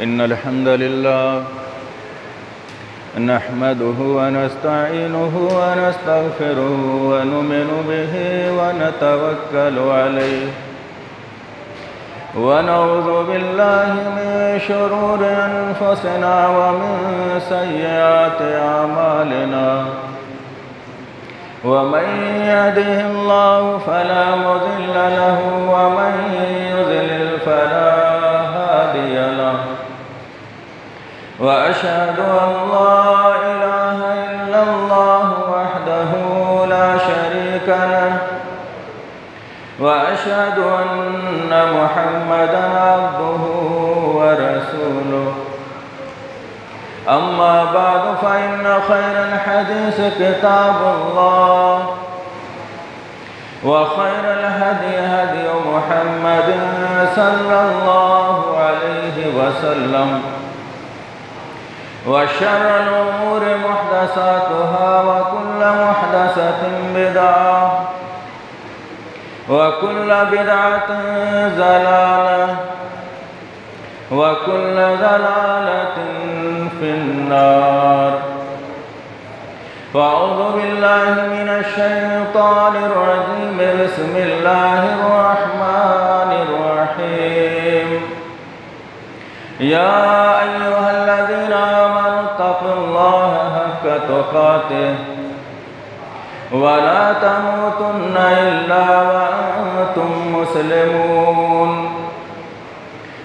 إن الحمد لله نحمده ونستعينه ونستغفره ونؤمن به ونتوكل عليه ونعوذ بالله من شرور أنفسنا ومن سيئات أعمالنا ومن يهده الله فلا مضل له ومن يضلل فلا هادي له وأشهد أن لا إله إلا الله وحده لا شريك له وأشهد أن محمدًا عبده ورسوله أما بعد فإن خير الحديث كتاب الله وخير الهدي هدي محمد صلى الله عليه وسلم وشر الأمور محدثاتها وكل محدثة بدعة وكل بدعة ضلالة وكل ضلالة في النار فأعوذ بالله من الشيطان الرجيم بسم الله الرحمن الرحيم يا أيها الذين آمنوا اتقوا الله حق تقاته ولا تموتن إلا وأنتم مسلمون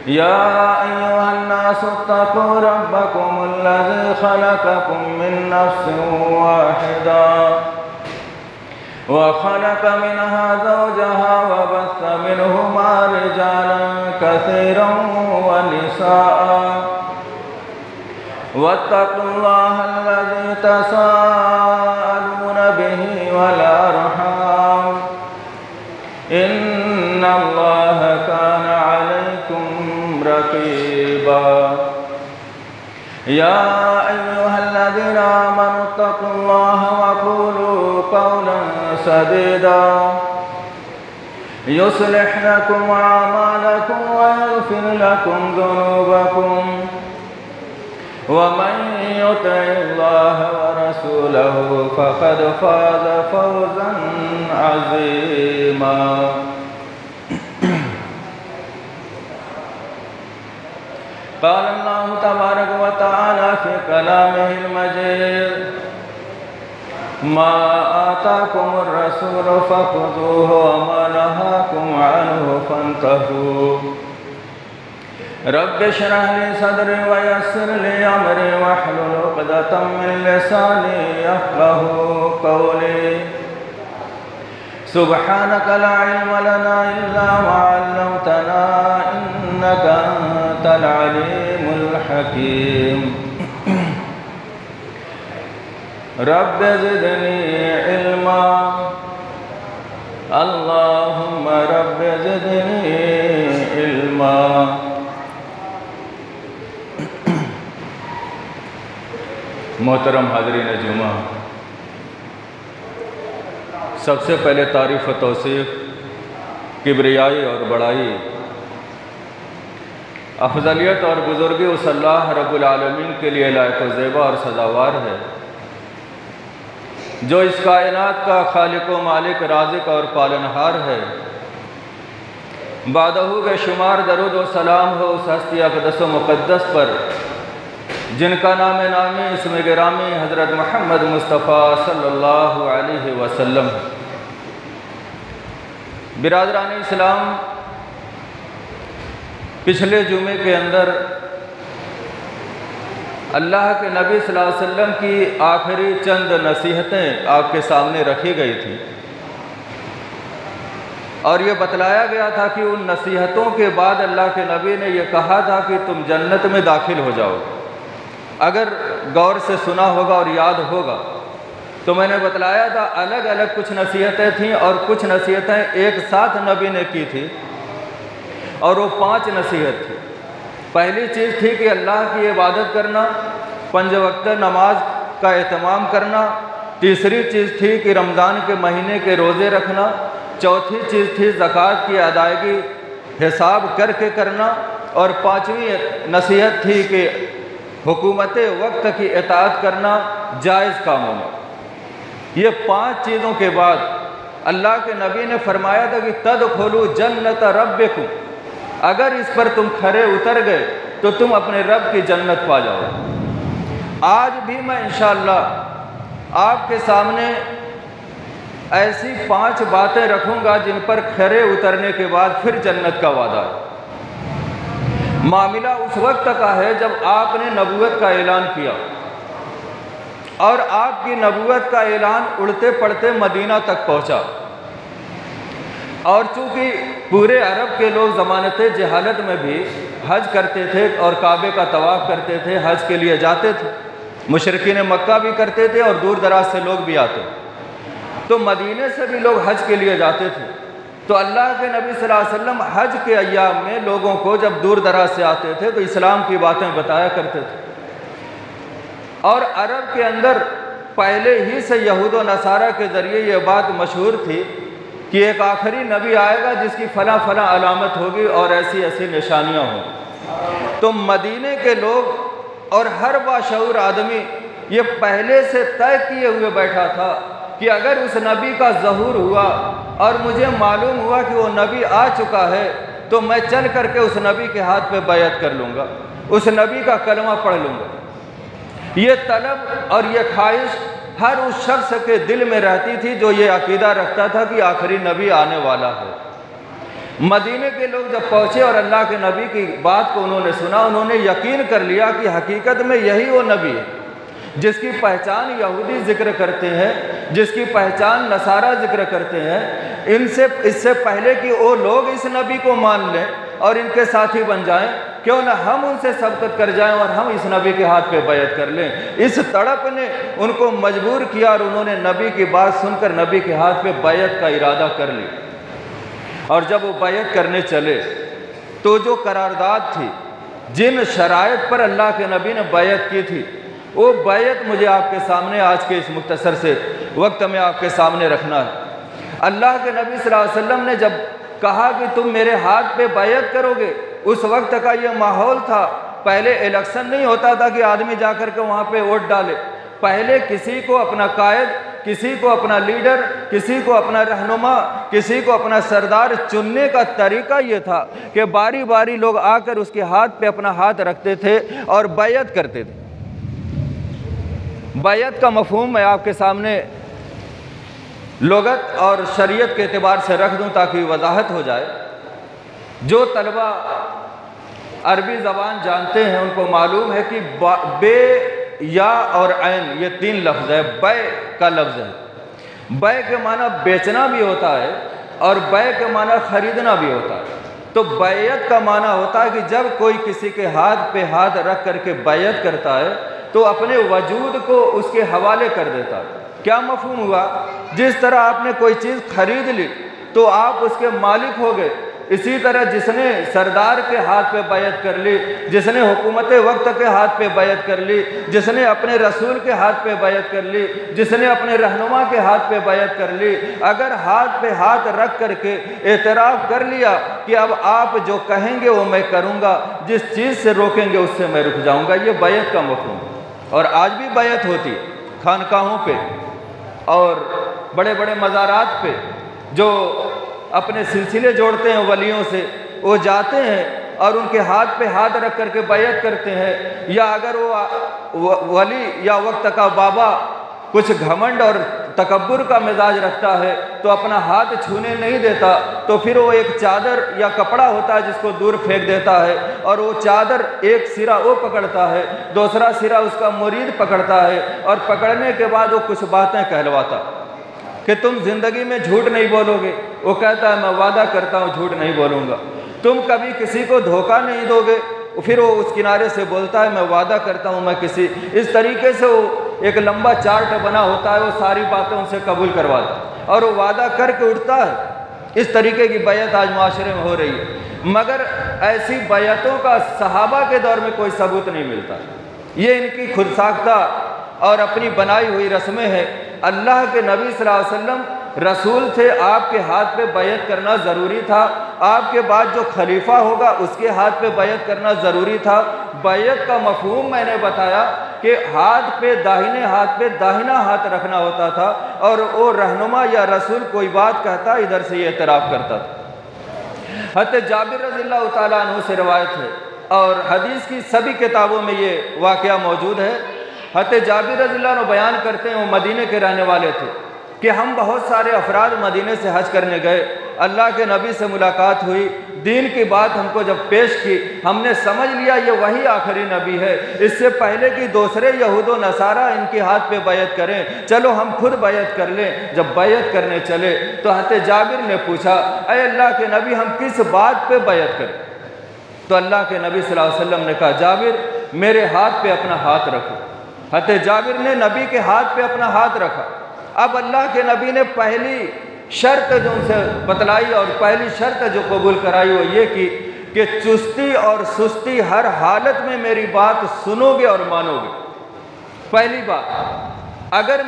يا أيها الناس اتقوا ربكم الذي خلقكم من نفس واحدة وخلق منها زوجها وبث منهما رجالا كثيرا ونساء واتقوا الله الذي تساءلون به والأرحام إن الله كان عليكم رقيبا يا أيها الذين آمنوا اتقوا الله وقولوا قولا سديدا يصلح لكم أعمالكم ويغفر لكم ذنوبكم ومن يطع الله ورسوله فقد فاز فوزا عظيما قال الله تبارك وتعالى في كلامه المجيد ما آتاكم الرسول فخذوه وما نهاكم عنه فانتهوا رب اشرح لي صدري ويسر لي أمري واحلل عقدة من لساني يفقهوا قولي سبحانك لا علم لنا إلا ما علمتنا إنك أنت العليم الحكيم رب زدني علما اللهم رب زدني علما محترم حاضرین جمعہ، سب سے پہلے تعریف و توصیف، کبریائی اور بڑائی، افضلیت اور بزرگی اس اللہ رب العالمین کے لیے لائق و زیبا اور سزاوار ہے جو اس کائنات کا خالق و مالک، رازق اور پالنہار ہے۔ بعدہ بے شمار درود و سلام ہو اس ہستی اقدس و مقدس پر جن کا نام نامی اسم گرامی حضرت محمد مصطفیٰ صلی اللہ علیہ وسلم۔ برادران اسلام، پچھلے جمعے کے اندر اللہ کے نبی صلی اللہ علیہ وسلم کی آخری چند نصیحتیں آپ کے سامنے رکھی گئی تھی اور یہ بتلایا گیا تھا کہ ان نصیحتوں کے بعد اللہ کے نبی نے یہ کہا تھا کہ تم جنت میں داخل ہو جاؤ۔ اگر غور سے سنا ہوگا اور یاد ہوگا تو میں نے بتلایا تھا الگ الگ کچھ نصیحتیں تھیں اور کچھ نصیحتیں ایک ساتھ نبی نے کی تھی اور وہ 5 نصیحت تھی۔ پہلی چیز تھی کہ اللہ کی عبادت کرنا، 5 وقت نماز کا اہتمام کرنا، تیسری چیز تھی کہ رمضان کے مہینے کے روزے رکھنا، چوتھی چیز تھی زکوٰۃ کی ادائیگی حساب کر کے کرنا، اور 5ویں نصیحت تھی کہ حکومت وقت کی اطاعت کرنا جائز کاموں میں۔ یہ 5 چیزوں کے بعد اللہ کے نبی نے فرمایا تھا کہ تدخلوا جنت ربکم، اگر اس پر تم کھرے اتر گئے تو تم اپنے رب کی جنت پا جاؤ۔ آج بھی میں انشاءاللہ آپ کے سامنے ایسی 5 باتیں رکھوں گا جن پر کھرے اترنے کے بعد پھر جنت کا وعدہ ہے۔ معاملہ اس وقت کا ہے جب آپ نے نبوت کا اعلان کیا، اور آپ کی نبوت کا اعلان اڑتے پڑتے مدینہ تک پہنچا، اور چونکہ پورے عرب کے لوگ ضمانت جہالت میں بھی حج کرتے تھے اور کعبے کا طواف کرتے تھے، حج کے لیے جاتے تھے، مشرکین مکہ بھی کرتے تھے اور دور دراز سے لوگ بھی آتے، تو مدینے سے بھی لوگ حج کے لیے جاتے تھے۔ تو اللہ کے نبی صلی اللہ علیہ وسلم حج کے ایام میں لوگوں کو جب دور دراز سے آتے تھے تو اسلام کی باتیں بتایا کرتے تھے، اور عرب کے اندر پہلے ہی سے یہود و نصارہ کے ذریعے یہ بات مشہور تھی کہ ایک آخری نبی آئے گا جس کی فلاں فلاں علامت ہوگی اور ایسی ایسی نشانیاں ہوں۔ تو مدینے کے لوگ اور ہر باشعور آدمی یہ پہلے سے طے کیے ہوئے بیٹھا تھا کہ اگر اس نبی کا ظہور ہوا اور مجھے معلوم ہوا کہ وہ نبی آ چکا ہے تو میں چل کر کے اس نبی کے ہاتھ پہ بیعت کر لوں گا، اس نبی کا کلمہ پڑھ لوں گا۔ یہ طلب اور یہ خواہش ہر اس شخص کے دل میں رہتی تھی جو یہ عقیدہ رکھتا تھا کہ آخری نبی آنے والا ہے۔ مدینے کے لوگ جب پہنچے اور اللہ کے نبی کی بات کو انہوں نے سنا، انہوں نے یقین کر لیا کہ حقیقت میں یہی وہ نبی ہے جس کی پہچان یہودی ذکر کرتے ہیں، جس کی پہچان نصارہ ذکر کرتے ہیں۔ اس سے پہلے کہ وہ لوگ اس نبی کو مان لیں اور ان کے ساتھی بن جائیں، کیوں نہ ہم ان سے سبقت کر جائیں اور ہم اس نبی کے ہاتھ پہ بیعت کر لیں۔ اس تڑپ نے ان کو مجبور کیا اور انہوں نے نبی کی بات سن کر نبی کے ہاتھ پہ بیعت کا ارادہ کر لی، اور جب وہ بیعت کرنے چلے تو جو قرارداد تھی، جن شرائط پر اللہ کے نبی نے بیعت کی تھی، وہ بیعت مجھے آپ کے سامنے آج کے اس مختصر سے وقت میں آپ کے سامنے رکھنا ہے۔ اللہ کے نبی صلی اللہ علیہ وسلم نے جب کہا کہ تم میرے ہاتھ پہ بیعت کرو گے، اس وقت کا یہ ماحول تھا، پہلے الیکشن نہیں ہوتا تھا کہ آدمی جا کر کے وہاں پہ ووٹ ڈالے، پہلے کسی کو اپنا قائد، کسی کو اپنا لیڈر، کسی کو اپنا رہنما، کسی کو اپنا سردار چننے کا طریقہ یہ تھا کہ باری باری لوگ آ کر اس کے ہاتھ پہ اپنا ہاتھ رکھتے تھے اور بیعت کرتے تھے۔ بیعت کا مفہوم میں آپ کے سامنے لغت اور شریعت کے اعتبار سے رکھ دوں تاکہ وضاحت ہو جائے۔ جو طلبہ عربی زبان جانتے ہیں ان کو معلوم ہے کہ بے، یا اور عین، یہ 3 لفظ ہے، بے کا لفظ ہے۔ بے کے معنی بیچنا بھی ہوتا ہے اور بے کے معنی خریدنا بھی ہوتا ہے۔ تو بیعت کا معنی ہوتا ہے کہ جب کوئی کسی کے ہاتھ پہ ہاتھ رکھ کر کے بیعت کرتا ہے تو اپنے وجود کو اس کے حوالے کر دیتا ہے۔ کیا مفہوم ہوا؟ جس طرح آپ نے کوئی چیز خرید لی تو آپ اس کے مالک ہو گئے، اسی طرح جس نے سردار کے ہاتھ پہ بیعت کر لی، جس نے حکومت وقت کے ہاتھ پہ بیعت کر لی، جس نے اپنے رسول کے ہاتھ پہ بیعت کر لی، جس نے اپنے رہنما کے ہاتھ پہ بیعت کر لی، اگر ہاتھ پہ ہاتھ رکھ کر کے اعتراف کر لیا کہ اب آپ جو کہیں گے وہ میں کروں گا، جس چیز سے روکیں گے اس سے میں رک جاؤں گا، یہ بیعت کا مفہوم ہے۔ اور آج بھی بیعت ہوتی ہے خانقاہوں پہ اور بڑے بڑے مزارات پہ، جو اپنے سلسلے جوڑتے ہیں ولیوں سے، وہ جاتے ہیں اور ان کے ہاتھ پہ ہاتھ رکھ کر کے بیعت کرتے ہیں۔ یا اگر وہ ولی یا وقت کا بابا کچھ گھمنڈ اور تکبر کا مزاج رکھتا ہے تو اپنا ہاتھ چھونے نہیں دیتا، تو پھر وہ ایک چادر یا کپڑا ہوتا ہے جس کو دور پھینک دیتا ہے، اور وہ چادر ایک سرا وہ پکڑتا ہے، دوسرا سرا اس کا مرید پکڑتا ہے، اور پکڑنے کے بعد وہ کچھ باتیں کہلواتا کہ تم زندگی میں جھوٹ نہیں بولو گے، وہ کہتا ہے میں وعدہ کرتا ہوں جھوٹ نہیں بولوں گا، تم کبھی کسی کو دھوکہ نہیں دو گے، پھر وہ اس کنارے سے بولتا ہے میں وعدہ کرتا ہوں میں کسی، اس طریقے سے وہ ایک لمبا چارٹ بنا ہوتا ہے، وہ ساری باتیں ان سے قبول کرواتا ہے اور وہ وعدہ کر کے اٹھتا ہے۔ اس طریقے کی بیعت آج معاشرے میں ہو رہی ہے، مگر ایسی بیعتوں کا صحابہ کے دور میں کوئی ثبوت نہیں ملتا، یہ ان کی خود ساختہ اور اپنی بنائی ہوئی رسمیں ہیں۔ اللہ کے نبی صلی اللہ علیہ وسلم رسول تھے، آپ کے ہاتھ پہ بیعت کرنا ضروری تھا، آپ کے بعد جو خلیفہ ہوگا اس کے ہاتھ پہ بیعت کرنا ضروری تھا۔ بیعت کا مفہوم میں نے بتایا کہ ہاتھ پہ داہنے ہاتھ پہ داہنا ہاتھ رکھنا ہوتا تھا، اور وہ رہنما یا رسول کوئی بات کہتا ادھر سے یہ اعتراف کرتا تھا۔ حضرت جابر رضی اللہ تعالیٰ عنہ سے روایت ہے، اور حدیث کی سبھی کتابوں میں یہ واقعہ موجود ہے۔ حضرت جابر رضی اللہ عنہ بیان کرتے ہیں، وہ مدینے کے رہنے والے تھے، کہ ہم بہت سارے افراد مدینے سے حج کرنے گئے، اللہ کے نبی سے ملاقات ہوئی، دین کی بات ہم کو جب پیش کی، ہم نے سمجھ لیا یہ وہی آخری نبی ہے، اس سے پہلے کہ دوسرے یہود و نصارہ ان کے ہاتھ پہ بیعت کریں، چلو ہم خود بیعت کر لیں۔ جب بیعت کرنے چلے تو حضرت جابر نے پوچھا، اے اللہ کے نبی ہم کس بات پہ بیعت کریں؟ تو اللہ کے نبی صلی اللہ علیہ وسلم نے کہا، جابر میرے ہاتھ پہ اپنا ہاتھ رکھو۔ حضرت جابر نے نبی کے ہاتھ پہ اپنا ہاتھ رکھا۔ اب اللہ کے نبی نے پہلی شرط جو ان سے بتلائی اور پہلی شرط جو قبول کرائی وہ یہ کی کہ چستی اور سستی ہر حالت میں میری بات سنو گے اور مانو گے۔ پہلی بات، اگر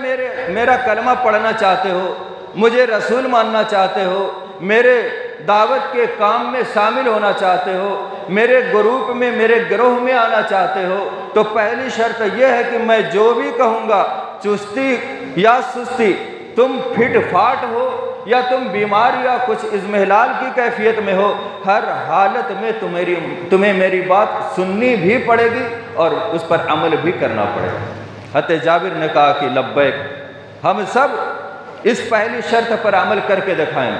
میرا کلمہ پڑھنا چاہتے ہو، مجھے رسول ماننا چاہتے ہو، میرے دعوت کے کام میں شامل ہونا چاہتے ہو، میرے گروپ میں میرے گروہ میں آنا چاہتے ہو، تو پہلی شرط یہ ہے کہ میں جو بھی کہوں گا، چستی یا سستی، تم پھٹ پھاٹ ہو یا تم بیمار یا کچھ اضمحلال کی کیفیت میں ہو، ہر حالت میں تمہیں میری بات سننی بھی پڑے گی اور اس پر عمل بھی کرنا پڑے گا۔ حضرت جابر نے کہا کہ لبیک، ہم سب اس پہلی شرط پر عمل کر کے دکھائیں۔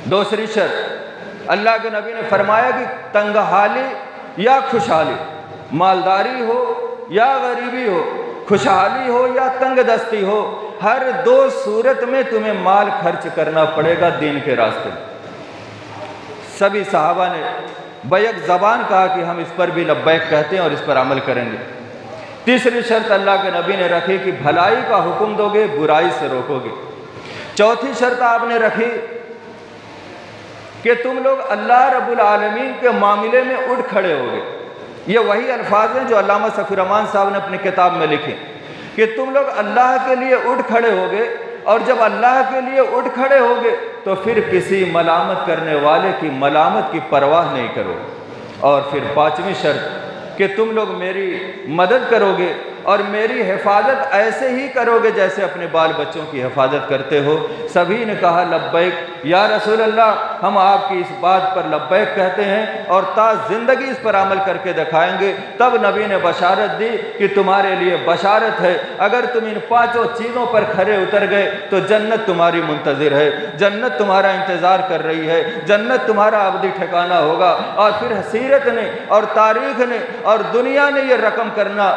دوسری شرط، اللہ کے نبی نے فرمایا کہ تنگ حالی یا خوشحالی، مالداری ہو یا غریبی ہو، خوشحالی ہو یا تنگ دستی ہو، ہر دو صورت میں تمہیں مال خرچ کرنا پڑے گا دین کے راستے میں۔ سبھی صحابہ نے بیک زبان کہا کہ ہم اس پر بھی لبیک کہتے ہیں اور اس پر عمل کریں گے۔ تیسری شرط اللہ کے نبی نے رکھی کہ بھلائی کا حکم دو گے، برائی سے روکو گے۔ چوتھی شرط آپ نے رکھی کہ تم لوگ اللہ رب العالمین کے معاملے میں اٹھ کھڑے ہوگے۔ یہ وہی الفاظ ہیں جو علامہ صفی الرحمان صاحب نے اپنی کتاب میں لکھے کہ تم لوگ اللہ کے لیے اٹھ کھڑے ہوگے، اور جب اللہ کے لیے اٹھ کھڑے ہوگے تو پھر کسی ملامت کرنے والے کی ملامت کی پرواہ نہیں کرو۔ اور پھر پانچویں شرط کہ تم لوگ میری مدد کرو گے اور میری حفاظت ایسے ہی کرو گے جیسے اپنے بال بچوں کی حفاظت کرتے ہو۔ سبھی نے کہا لبیک یا رسول اللہ، ہم آپ کی اس بات پر لبیک کہتے ہیں اور تا زندگی اس پر عمل کر کے دکھائیں گے۔ تب نبی نے بشارت دی کہ تمہارے لیے بشارت ہے، اگر تم ان پانچوں چیزوں پر کھرے اتر گئے تو جنت تمہاری منتظر ہے، جنت تمہارا انتظار کر رہی ہے، جنت تمہارا ابدی ٹھکانہ ہوگا۔ اور پھر سیرت نے اور تاریخ نے اور دنیا نے یہ رقم کرنا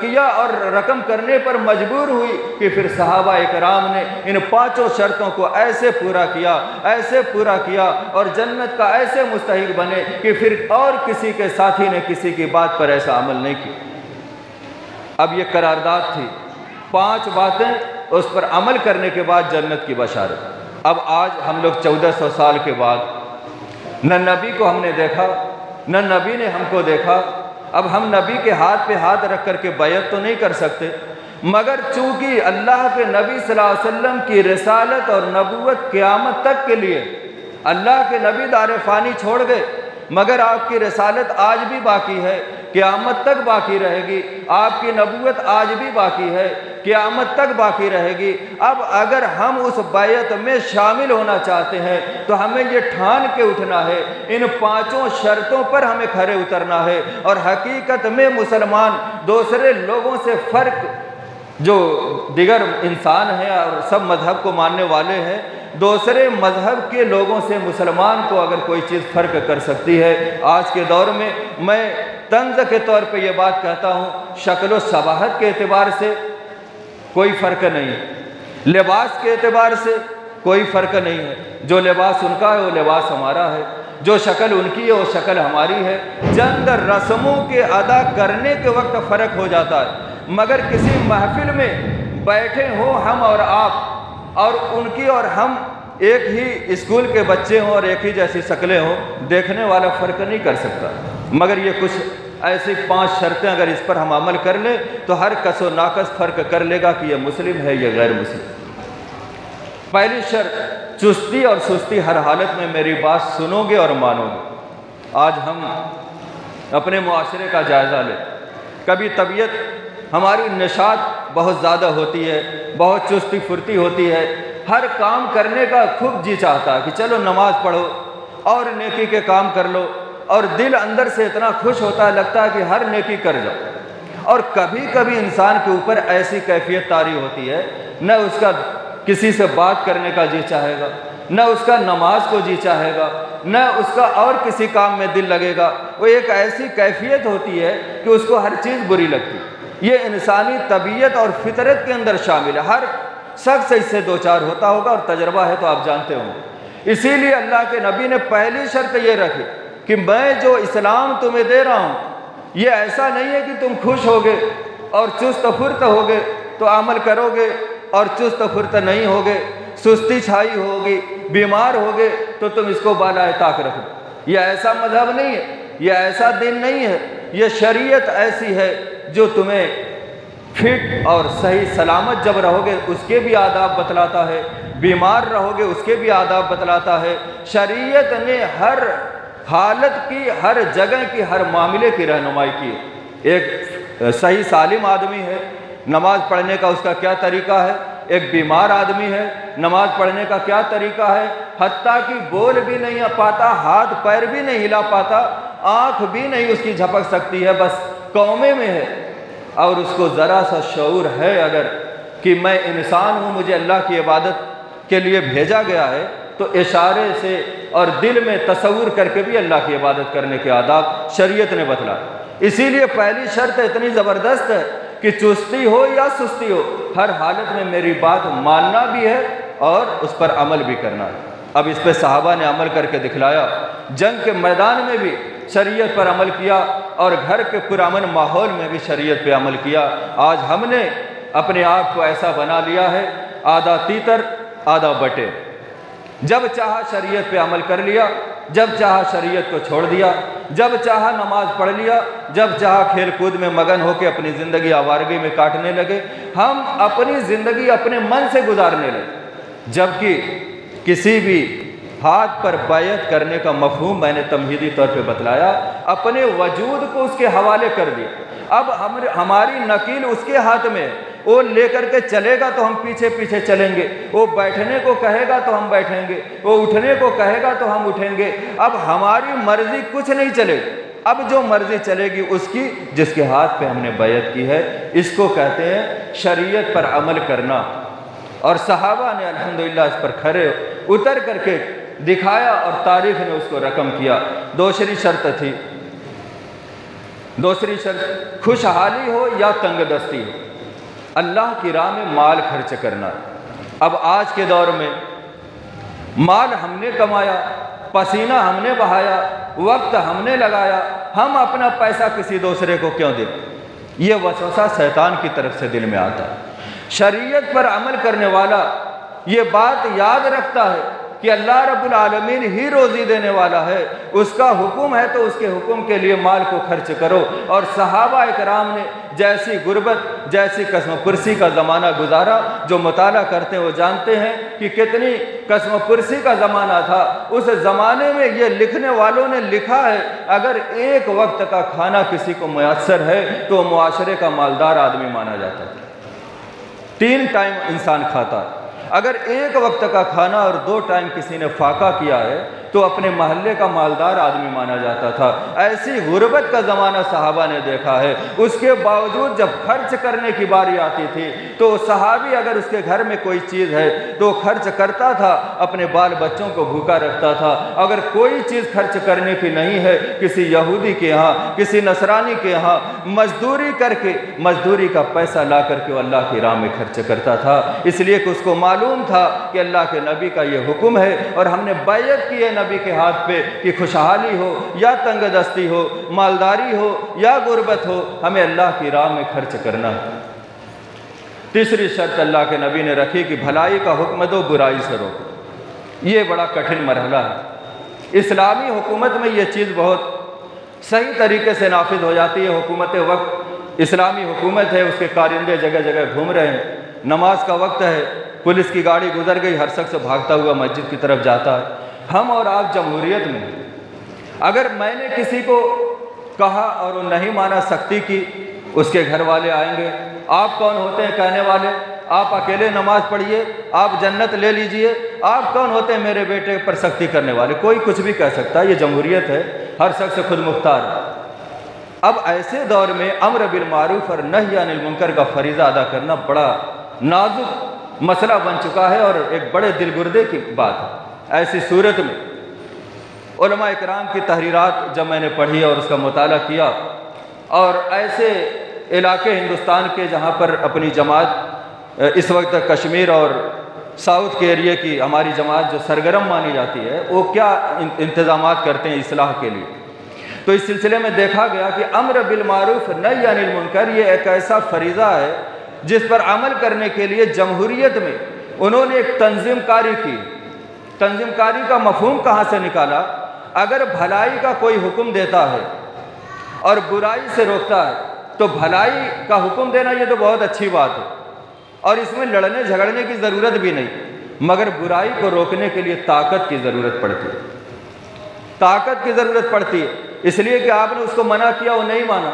کیا اور رقم کرنے پر مجبور ہوئی کہ پھر صحابہ اکرام نے ان پانچوں شرطوں کو ایسے پورا کیا اور جنت کا ایسے مستحق بنے کہ پھر اور کسی کے ساتھی نے کسی کی بات پر ایسا عمل نہیں کیا۔ اب یہ قرارداد تھی، 5 باتیں، اس پر عمل کرنے کے بعد جنت کی بشارت۔ اب آج ہم لوگ 1400 سال کے بعد نہ نبی کو ہم نے دیکھا نہ نبی نے ہم کو دیکھا۔ اب ہم نبی کے ہاتھ پہ ہاتھ رکھ کر کے بیعت تو نہیں کر سکتے، مگر چونکہ اللہ کے نبی صلی اللہ علیہ وسلم کی رسالت اور نبوت قیامت تک کے لیے، اللہ کے نبی دار فانی چھوڑ گئے مگر آپ کی رسالت آج بھی باقی ہے، قیامت تک باقی رہے گی، آپ کی نبوت آج بھی باقی ہے، قیامت تک باقی رہے گی۔ اب اگر ہم اس بیعت میں شامل ہونا چاہتے ہیں تو ہمیں یہ ٹھان کے اٹھنا ہے، ان 5 شرطوں پر ہمیں کھڑے اترنا ہے۔ اور حقیقت میں مسلمان دوسرے لوگوں سے فرق، جو دیگر انسان ہیں اور سب مذہب کو ماننے والے ہیں، دوسرے مذہب کے لوگوں سے مسلمان کو اگر کوئی چیز فرق کر سکتی ہے آج کے دور میں طنز کے طور پہ یہ بات کہتا ہوں، شکل و شباہت کے اعتبار سے کوئی فرق نہیں ہے، لباس کے اعتبار سے کوئی فرق نہیں ہے، جو لباس ان کا ہے وہ لباس ہمارا ہے، جو شکل ان کی ہے وہ شکل ہماری ہے، چند رسموں کے ادا کرنے کے وقت فرق ہو جاتا ہے، مگر کسی محفل میں بیٹھے ہوں ہم اور آپ اور ان کی اور ہم ایک ہی اسکول کے بچے ہوں اور ایک ہی جیسی شکلیں ہوں، دیکھنے والا فرق نہیں کر سکتا۔ مگر یہ کچھ ایسی 5 شرطیں اگر اس پر ہم عمل کر لیں تو ہر کس و ناقص فرق کر لے گا کہ یہ مسلم ہے یہ غیر مسلم۔ پہلی شرط چستی اور سستی ہر حالت میں میری بات سنو گے اور مانو گے۔ آج ہم اپنے معاشرے کا جائزہ لیں، کبھی طبیعت ہماری نشاط بہت زیادہ ہوتی ہے، بہت چستی پھرتی ہوتی ہے، ہر کام کرنے کا خوب جی چاہتا ہے کہ چلو نماز پڑھو اور نیکی کے کام کر لو، اور دل اندر سے اتنا خوش ہوتا ہے، لگتا ہے کہ ہر نیکی کر جاؤ۔ اور کبھی کبھی انسان کے اوپر ایسی کیفیت طاری ہوتی ہے، نہ اس کا کسی سے بات کرنے کا جی چاہے گا، نہ اس کا نماز کو جی چاہے گا، نہ اس کا اور کسی کام میں دل لگے گا۔ وہ ایک ایسی کیفیت ہوتی ہے کہ اس کو ہر چیز بری لگتی ہے۔ یہ انسانی طبیعت اور فطرت کے اندر شامل ہے، ہر شخص اس سے دوچار ہوتا ہوگا، اور تجربہ ہے تو آپ جانتے ہوں گے۔ اسی لیے اللہ کے نبی نے پہلی شرط یہ رکھی کہ میں جو اسلام تمہیں دے رہا ہوں، یہ ایسا نہیں ہے کہ تم خوش ہوگے اور چست پھرت ہوگے تو عمل کرو گے، اور چست پھرت نہیں ہوگے، سستی چھائی ہوگی، بیمار ہوگے تو تم اس کو بالائے طاق رکھو۔ یہ ایسا مذہب نہیں ہے، یہ ایسا دین نہیں ہے، یہ شریعت ایسی ہے جو تمہیں فٹ اور صحیح سلامت جب رہو گے اس کے بھی آداب بتلاتا ہے، بیمار رہو گے اس کے بھی آداب بتلاتا ہے۔ شریعت نے ہر حالت کی، ہر جگہ کی، ہر معاملے کی رہنمائی کی ہے۔ ایک صحیح سالم آدمی ہے، نماز پڑھنے کا اس کا کیا طریقہ ہے؟ ایک بیمار آدمی ہے، نماز پڑھنے کا کیا طریقہ ہے؟ حتیٰ کہ بول بھی نہیں پاتا، ہاتھ پیر بھی نہیں ہلا پاتا، آنکھ بھی نہیں اس کی جھپک سکتی ہے، بس قومے میں ہے، اور اس کو ذرا سا شعور ہے اگر کہ میں انسان ہوں، مجھے اللہ کی عبادت کے لیے بھیجا گیا ہے، تو اشارے سے اور دل میں تصور کر کے بھی اللہ کی عبادت کرنے کے آداب شریعت نے بتلا۔ اسی لیے پہلی شرط اتنی زبردست ہے کہ چستی ہو یا سستی ہو، ہر حالت میں میری بات ماننا بھی ہے اور اس پر عمل بھی کرنا ہے۔ اب اس پہ صحابہ نے عمل کر کے دکھلایا، جنگ کے میدان میں بھی شریعت پر عمل کیا، اور گھر کے پرامن ماحول میں بھی شریعت پہ عمل کیا۔ آج ہم نے اپنے آپ کو ایسا بنا لیا ہے، آدھا تیتر آدھا بٹے، جب چاہا شریعت پہ عمل کر لیا، جب چاہا شریعت کو چھوڑ دیا، جب چاہا نماز پڑھ لیا، جب چاہا کھیل کود میں مگن ہو کے اپنی زندگی آوارگی میں کاٹنے لگے۔ ہم اپنی زندگی اپنے من سے گزارنے لگے، جبکہ کسی بھی ہاتھ پر بیعت کرنے کا مفہوم میں نے تمہیدی طور پہ بتلایا، اپنے وجود کو اس کے حوالے کر دیا۔ اب ہماری نکیل اس کے ہاتھ میں ہے، وہ لے کر کے چلے گا تو ہم پیچھے پیچھے چلیں گے، وہ بیٹھنے کو کہے گا تو ہم بیٹھیں گے، وہ اٹھنے کو کہے گا تو ہم اٹھیں گے۔ اب ہماری مرضی کچھ نہیں چلے گی، اب جو مرضی چلے گی اس کی، جس کے ہاتھ پہ ہم نے بیعت کی ہے۔ اس کو کہتے ہیں شریعت پر عمل کرنا، اور صحابہ نے الحمدللہ اس پر کھڑے اتر کر کے دکھایا، اور تاریخ نے اس کو رقم کیا۔ دوسری شرط تھی، دوسری شرط خوشحالی ہو یا تنگ دستی ہو، اللہ کی راہ میں مال خرچ کرنا۔ اب آج کے دور میں مال ہم نے کمایا، پسینہ ہم نے بہایا، وقت ہم نے لگایا، ہم اپنا پیسہ کسی دوسرے کو کیوں دیں؟ یہ وسوسہ شیطان کی طرف سے دل میں آتا ہے۔ شریعت پر عمل کرنے والا یہ بات یاد رکھتا ہے کہ اللہ رب العالمین ہی روزی دینے والا ہے، اس کا حکم ہے تو اس کے حکم کے لیے مال کو خرچ کرو۔ اور صحابہ اکرام نے جیسی غربت، جیسی قسم پرسی کا زمانہ گزارا، جو مطالعہ کرتے ہیں وہ جانتے ہیں کہ کتنی قسم پرسی کا زمانہ تھا۔ اس زمانے میں یہ لکھنے والوں نے لکھا ہے، اگر ایک وقت کا کھانا کسی کو میسر ہے تو معاشرے کا مالدار آدمی مانا جاتا ہے۔ 3 ٹائم انسان کھاتا ہے، اگر ایک وقت کا کھانا اور 2 ٹائم کسی نے فاقہ کیا ہے تو اپنے محلے کا مالدار آدمی مانا جاتا تھا۔ ایسی غربت کا زمانہ صحابہ نے دیکھا ہے، اس کے باوجود جب خرچ کرنے کی باری آتی تھی تو صحابی اگر اس کے گھر میں کوئی چیز ہے تو خرچ کرتا تھا، اپنے بال بچوں کو بھوکا رکھتا تھا۔ اگر کوئی چیز خرچ کرنے کی نہیں ہے، کسی یہودی کے ہاں، کسی نصرانی کے ہاں مزدوری کر کے، مزدوری کا پیسہ لا کر کے وہ اللہ کی راہ میں خرچ کرتا تھا، اس لیے کہ اس کو معلوم تھا کہ اللہ کے نبی کا یہ حکم ہے، اور ہم نے بیعت کی ہے نبی کے ہاتھ پہ کہ خوشحالی ہو یا تنگ دستی ہو، مالداری ہو یا غربت ہو، ہمیں اللہ کی راہ میں خرچ کرنا ہے۔ تیسری شرط اللہ کے نبی نے رکھی کہ بھلائی کا حکم دو، برائی سے روکو۔ یہ بڑا کٹھن مرحلہ ہے۔ اسلامی حکومت میں یہ چیز بہت صحیح طریقے سے نافذ ہو جاتی ہے۔ حکومت وقت اسلامی حکومت ہے، اس کے کارندے جگہ جگہ گھوم رہے ہیں، نماز کا وقت ہے، پولیس کی گاڑی گزر گئی، ہر شخص بھاگتا ہوا مسجد کی طرف جاتا ہے۔ ہم اور آپ جمہوریت میں ہیں۔ اگر میں نے کسی کو کہا اور وہ نہیں مانا، سختی کی، اس کے گھر والے آئیں گے۔ آپ کون ہوتے ہیں کہنے والے؟ آپ اکیلے نماز پڑھیے، آپ جنت لے لیجئے۔ آپ کون ہوتے ہیں میرے بیٹے پر سختی کرنے والے؟ کوئی کچھ بھی کہہ سکتا ہے، یہ جمہوریت ہے، ہر شخص خود مختار ہے۔ اب ایسے دور میں امر بالمعروف اور نہی عن المنکر کا فریضہ ادا کرنا بڑا نازک مسئلہ بن چکا ہے اور ایک بڑے دل گردے کی بات ہے۔ ایسی صورت میں علماء اکرام کی تحریرات جب میں نے پڑھی اور اس کا مطالعہ کیا، اور ایسے علاقے ہندوستان کے جہاں پر اپنی جماعت اس وقت کشمیر اور ساؤتھ کے ایریے کی ہماری جماعت جو سرگرم مانی جاتی ہے، وہ کیا انتظامات کرتے ہیں اصلاح کے لیے، تو اس سلسلے میں دیکھا گیا کہ امر بالمعروف نہی عن المنکر یہ ایک ایسا فریضہ ہے جس پر عمل کرنے کے لیے جمہوریت میں انہوں نے ایک تنظیم کاری کی۔ تنظیم کاری کا مفہوم کہاں سے نکالا؟ اگر بھلائی کا کوئی حکم دیتا ہے اور برائی سے روکتا ہے تو بھلائی کا حکم دینا یہ تو بہت اچھی بات ہے اور اس میں لڑنے جھگڑنے کی ضرورت بھی نہیں، مگر برائی کو روکنے کے لیے طاقت کی ضرورت پڑتی ہے۔ طاقت کی ضرورت پڑتی ہے، اس لیے کہ آپ نے اس کو منع کیا، وہ نہیں مانا،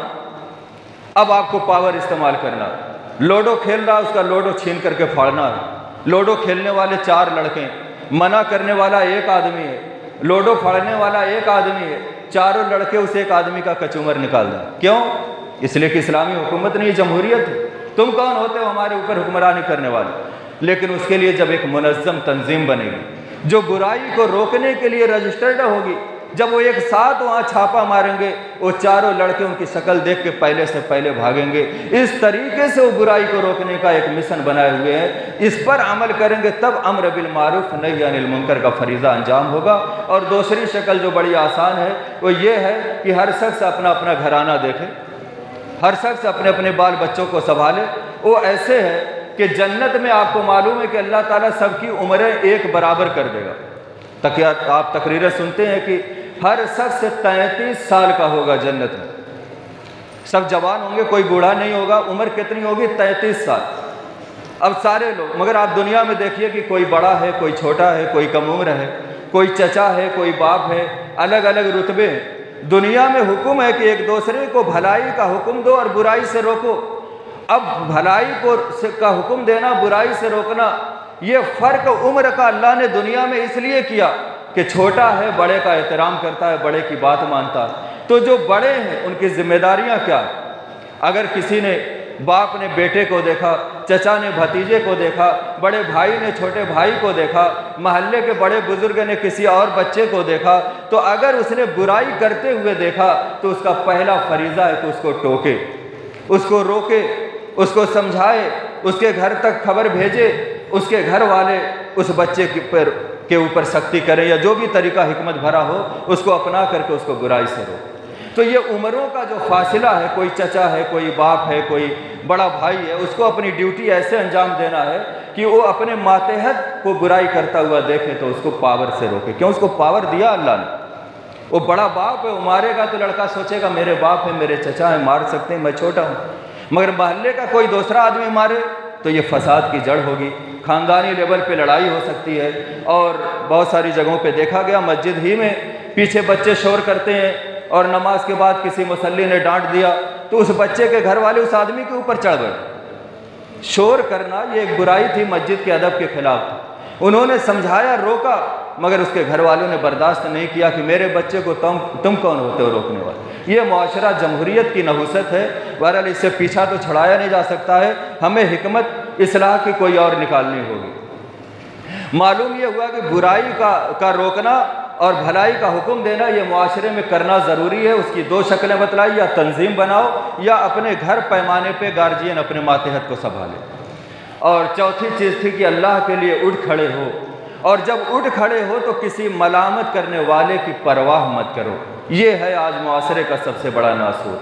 اب آپ کو پاور استعمال کرنا ہے۔ لوڈو کھیل رہا، اس کا لوڈو چھین کر کے پھاڑنا ہے۔ لوڈو کھیلنے والے 4 لڑکے، منع کرنے والا ایک آدمی ہے، لوڈو پھاڑنے والا ایک آدمی ہے، چاروں لڑکے اس ایک آدمی کا کچومر نکال دیں۔ کیوں؟ اس لیے کہ اسلامی حکومت نہیں، جمہوریت ہے۔ تم کون ہوتے ہو ہمارے اوپر حکمرانی کرنے والے؟ لیکن اس کے لیے جب ایک منظم تنظیم بنے گی جو برائی کو روکنے کے لیے رجسٹرڈ ہوگی، جب وہ ایک ساتھ وہاں چھاپا ماریں گے، وہ چاروں لڑکے ان کی شکل دیکھ کے پہلے سے پہلے بھاگیں گے۔ اس طریقے سے وہ برائی کو روکنے کا ایک مشن بنائے ہوئے ہیں، اس پر عمل کریں گے تب امر بالمعروف نہی عن المنکر کا فریضہ انجام ہوگا۔ اور دوسری شکل جو بڑی آسان ہے وہ یہ ہے کہ ہر شخص اپنا اپنا گھرانہ دیکھے، ہر شخص اپنے اپنے بال بچوں کو سنبھالے۔ وہ ایسے ہے کہ جنت میں آپ کو معلوم ہے کہ اللہ تعالیٰ سب کی عمریں ایک برابر کر دے گا۔ آپ تقریریں سنتے ہیں کہ ہر شخص 33 سال کا ہوگا جنت میں، سب جوان ہوں گے، کوئی بوڑھا نہیں ہوگا۔ عمر کتنی ہوگی؟ 33 سال۔ اب سارے لوگ، مگر آپ دنیا میں دیکھیے کہ کوئی بڑا ہے، کوئی چھوٹا ہے، کوئی کم عمر ہے، کوئی چچا ہے، کوئی باپ ہے، الگ الگ رتبے ہیں۔ دنیا میں حکم ہے کہ ایک دوسرے کو بھلائی کا حکم دو اور برائی سے روکو۔ اب بھلائی کا حکم دینا، برائی سے روکنا، یہ فرق عمر کا اللہ نے دنیا میں اس لیے کیا کہ چھوٹا ہے بڑے کا احترام کرتا ہے، بڑے کی بات مانتا ہے۔ تو جو بڑے ہیں ان کی ذمہ داریاں کیا ہیں؟ اگر کسی نے باپ نے بیٹے کو دیکھا، چچا نے بھتیجے کو دیکھا، بڑے بھائی نے چھوٹے بھائی کو دیکھا، محلے کے بڑے بزرگ نے کسی اور بچے کو دیکھا، تو اگر اس نے برائی کرتے ہوئے دیکھا تو اس کا پہلا فریضہ ہے کہ اس کو ٹوکے، اس کو روکے، اس کو سمجھائے، اس کے گھر تک خبر بھیجے، اس کے گھر والے اس بچے کے اوپر سختی کریں یا جو بھی طریقہ حکمت بھرا ہو اس کو اپنا کر کے اس کو برائی سے روکے۔ تو یہ عمروں کا جو فاصلہ ہے، کوئی چچا ہے، کوئی باپ ہے، کوئی بڑا بھائی ہے، اس کو اپنی ڈیوٹی ایسے انجام دینا ہے کہ وہ اپنے ماتحت کو برائی کرتا ہوا دیکھے تو اس کو پاور سے روکے۔ کیوں؟ اس کو پاور دیا اللہ نے۔ وہ بڑا باپ ہے، وہ مارے گا تو لڑکا سوچے گا میرے باپ ہے، میرے چچا ہیں، مار سکتے ہیں، میں چھوٹا ہوں۔ مگر محلے کا کوئی دوسرا آدمی مارے تو یہ فساد کی جڑ ہوگی، خاندانی لیول پہ لڑائی ہو سکتی ہے۔ اور بہت ساری جگہوں پہ دیکھا گیا، مسجد ہی میں پیچھے بچے شور کرتے ہیں اور نماز کے بعد کسی مصلی نے ڈانٹ دیا تو اس بچے کے گھر والے اس آدمی کے اوپر چڑھ گئے۔ شور کرنا یہ ایک برائی تھی، مسجد کے ادب کے خلاف تھی۔ انہوں نے سمجھایا، روکا، مگر اس کے گھر والوں نے برداشت نہیں کیا کہ میرے بچے کو تم کون ہوتے ہو روکنے والے۔ یہ معاشرہ جمہوریت کی نحوست ہے، بہرحال اس سے پیچھا تو چھڑایا نہیں جا سکتا ہے، ہمیں حکمت اصلاح کی کوئی اور نکالنی ہوگی۔ معلوم یہ ہوا کہ برائی کا روکنا اور بھلائی کا حکم دینا یہ معاشرے میں کرنا ضروری ہے۔ اس کی 2 شکلیں بتلائی، یا تنظیم بناؤ یا اپنے گھر پیمانے پہ گارجین اپنے ماتحت کو سنبھالے۔ اور چوتھی چیز تھی کہ اللہ کے لیے اٹھ کھڑے ہو، اور جب اٹھ کھڑے ہو تو کسی ملامت کرنے والے کی پرواہ مت کرو۔ یہ ہے آج معاشرے کا سب سے بڑا ناسور۔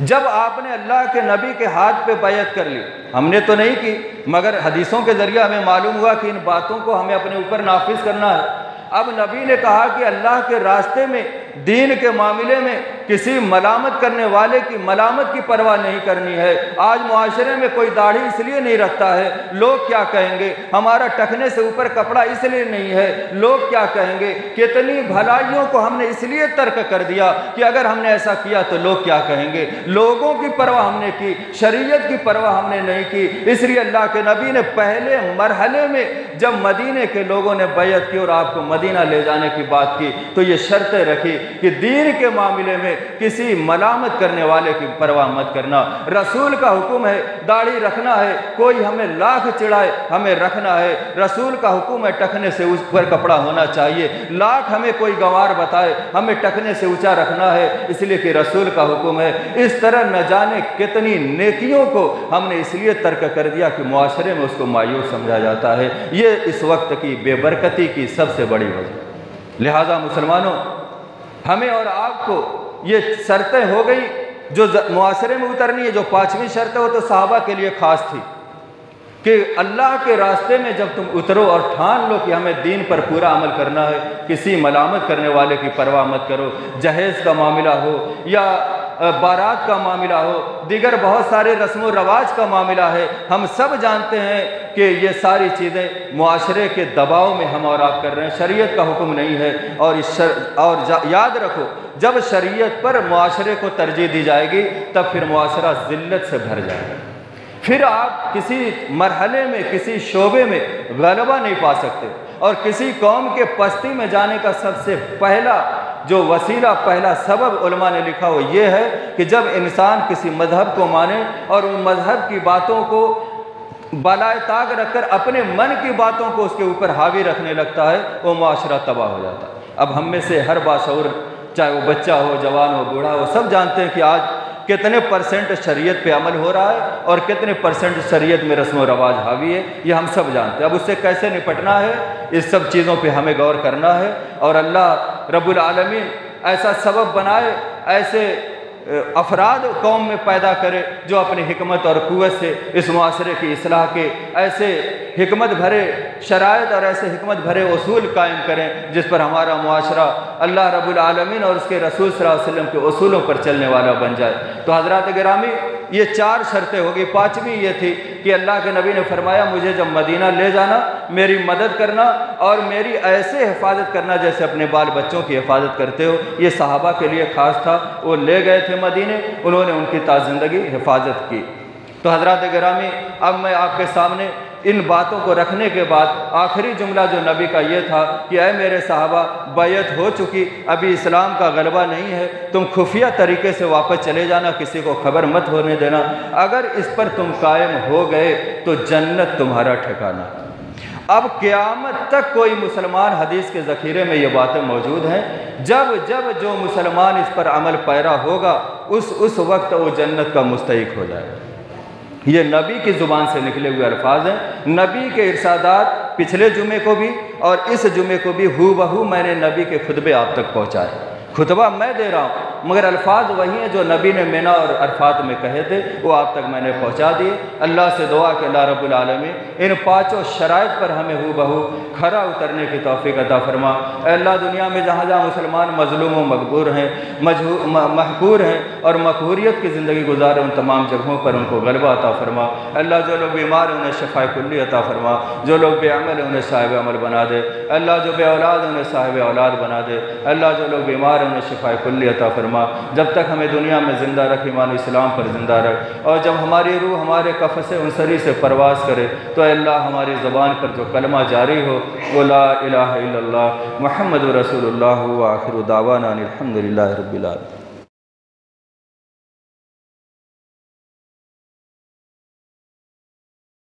جب آپ نے اللہ کے نبی کے ہاتھ پہ بیعت کر لی، ہم نے تو نہیں کی، مگر حدیثوں کے ذریعے ہمیں معلوم ہوا کہ ان باتوں کو ہمیں اپنے اوپر نافذ کرنا ہے۔ اب نبی نے کہا کہ اللہ کے راستے میں دین کے معاملے میں کسی ملامت کرنے والے کی ملامت کی پرواہ نہیں کرنی ہے۔ آج معاشرے میں کوئی داڑھی اس لیے نہیں رکھتا ہے، لوگ کیا کہیں گے، ہمارا ٹخنے سے اوپر کپڑا اس لیے نہیں ہے، لوگ کیا کہیں گے، کتنی بھلائیوں کو ہم نے اس لیے ترک کر دیا کہ اگر ہم نے ایسا کیا تو لوگ کیا کہیں گے۔ لوگوں کی پرواہ ہم نے کی، شریعت کی پرواہ ہم نے نہیں کی۔ اس لیے اللہ کے نبی نے پہلے مرحلے میں جب مدینے کے لوگوں نے بیعت کی اور آپ کو مدینہ لے جانے کی بات کی تو یہ شرطیں رکھی کہ دین کے معاملے میں کسی ملامت کرنے والے کی پرواہ مت کرنا۔ رسول کا حکم ہے داڑھی رکھنا ہے، کوئی ہمیں لاکھ چڑھائے ہمیں رکھنا ہے۔ رسول کا حکم ہے ٹخنے سے اوپر کپڑا ہونا چاہیے، لاکھ ہمیں کوئی گوار بتائے ہمیں ٹخنے سے اونچا رکھنا ہے، اس لیے کہ رسول کا حکم ہے۔ اس طرح نہ جانے کتنی نیکیوں کو ہم نے اس لیے ترک کر دیا کہ معاشرے میں اس کو مایوس سمجھا جاتا ہے۔ یہ اس وقت کی بے برکتی کی سب سے بڑی وجہ۔ لہٰذا مسلمانوں، ہمیں اور آپ کو یہ شرطیں ہو گئی جو معاشرے میں اترنی ہے۔ جو پانچویں شرط ہے وہ تو صحابہ کے لیے خاص تھی کہ اللہ کے راستے میں جب تم اترو اور ٹھان لو کہ ہمیں دین پر پورا عمل کرنا ہے، کسی ملامت کرنے والے کی پرواہ مت کرو۔ جہیز کا معاملہ ہو یا بارات کا معاملہ ہو، دیگر بہت سارے رسم و رواج کا معاملہ ہے، ہم سب جانتے ہیں کہ یہ ساری چیزیں معاشرے کے دباؤ میں ہم اور آپ کر رہے ہیں، شریعت کا حکم نہیں ہے۔ اور یاد رکھو، جب شریعت پر معاشرے کو ترجیح دی جائے گی تب پھر معاشرہ ذلت سے بھر جائے گا، پھر آپ کسی مرحلے میں کسی شعبے میں غلبہ نہیں پا سکتے۔ اور کسی قوم کے پستی میں جانے کا سب سے پہلا جو وسیلہ، پہلا سبب علماء نے لکھا وہ یہ ہے کہ جب انسان کسی مذہب کو مانے اور ان مذہب کی باتوں کو بالائے طاق رکھ کر اپنے من کی باتوں کو اس کے اوپر حاوی رکھنے لگتا ہے، وہ معاشرہ تباہ ہو جاتا ہے۔ اب ہم میں سے ہر باشعور، چاہے وہ بچہ ہو، جوان ہو، بوڑھا ہو، سب جانتے ہیں کہ آج کتنے پرسنٹ شریعت پہ عمل ہو رہا ہے اور کتنے پرسنٹ شریعت میں رسم و رواج حاوی ہے، یہ ہم سب جانتے ہیں۔ اب اس سے کیسے نپٹنا ہے، اس سب چیزوں پہ ہمیں غور کرنا ہے، اور اللہ رب العالمین ایسا سبب بنائے، ایسے افراد قوم میں پیدا کرے جو اپنی حکمت اور قوت سے اس معاشرے کی اصلاح کے ایسے حکمت بھرے شرائط اور ایسے حکمت بھرے اصول قائم کریں جس پر ہمارا معاشرہ اللہ رب العالمین اور اس کے رسول صلی اللہ علیہ وسلم کے اصولوں پر چلنے والا بن جائے۔ تو حضرات گرامی، یہ چار شرطیں ہوگی۔ پانچویں یہ تھی کہ اللہ کے نبی نے فرمایا مجھے جب مدینہ لے جانا، میری مدد کرنا اور میری ایسے حفاظت کرنا جیسے اپنے بال بچوں کی حفاظت کرتے ہو۔ یہ صحابہ کے لیے خاص تھا، وہ لے گئے تھے مدینے، انہوں نے ان کی تا زندگی حفاظت کی۔ تو حضرات گرامی، اب میں آپ کے سامنے ان باتوں کو رکھنے کے بعد آخری جملہ جو نبی کا یہ تھا کہ اے میرے صحابہ، بیعت ہو چکی، ابھی اسلام کا غلبہ نہیں ہے، تم خفیہ طریقے سے واپس چلے جانا، کسی کو خبر مت ہونے دینا۔ اگر اس پر تم قائم ہو گئے تو جنت تمہارا ٹھکانہ۔ اب قیامت تک کوئی مسلمان، حدیث کے ذخیرے میں یہ باتیں موجود ہیں، جب جو مسلمان اس پر عمل پیرا ہوگا اس وقت وہ جنت کا مستحق ہو جائے گا۔ یہ نبی کی زبان سے نکلے ہوئے الفاظ ہیں، نبی کے ارشادات پچھلے جمعے کو بھی اور اس جمعے کو بھی ہو بہو میں نے نبی کے خطبے آپ تک پہنچائے۔ خطبہ میں دے رہا ہوں مگر الفاظ وہی ہیں جو نبی نے مینا اور عرفات میں کہے تھے، وہ آپ تک میں نے پہنچا دیے۔ اللہ سے دعا کہ اللہ رب العالمین ان پانچوں شرائط پر ہمیں ہو بہو کھرا اترنے کی توفیق عطا فرما۔ اے اللہ، دنیا میں جہاں جہاں مسلمان مظلوم و مقبور ہیں، محقور ہیں اور مقہوریت کی زندگی گزارے، ان تمام جگہوں پر ان کو غلبہ عطا فرما۔ اللہ، جو لوگ بیمار ہیں انہیں شفاء کلی عطا فرما، جو لوگ بے عمل ہیں انہیں صاحب عمل بنا دے۔ اللہ، جو بے اولاد ہیں انہیں صاحب اولاد بنا دے۔ اللہ، جو لوگ بیمار ہیں انہیں شفاء کلی عطا فرما۔ جب تک ہمیں دنیا میں زندہ رکھ، ایمان و اسلام پر زندہ رکھ، اور جب ہماری روح ہمارے قفس انصری سے پرواز کرے تو اے اللہ ہماری زبان پر جو کلمہ جاری ہو وہ لا الہ الا اللہ محمد رسول اللہ، وآخر دعوانا الحمدللہ رب العالمین۔